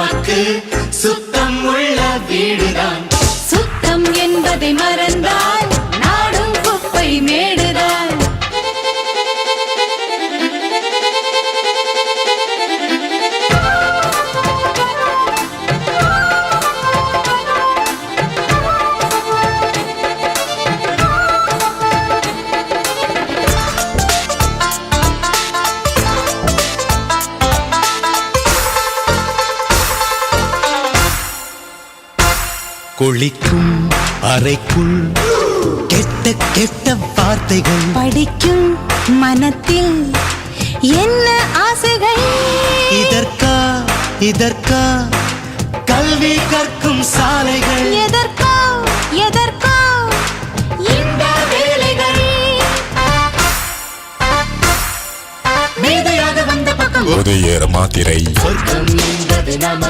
நமக்கு சுத்தம் உள்ள வீடுதான். சுத்தம் என்பதை மறந்தால் நாடும் குப்பை மேடுதான். குளிக்கும் அறைக்குள் கெட்ட கெட்ட வார்த்தைகள், படிக்கும் மனத்தில் என்ன ஆசைகள், இதற்கா கல்வி கற்கும் சாலைகள், எதற்கோ இந்த வேலைகள். மேதையாக வந்த பக்கம் உதயர் மாத்திரை சொர்க்கம் என்பது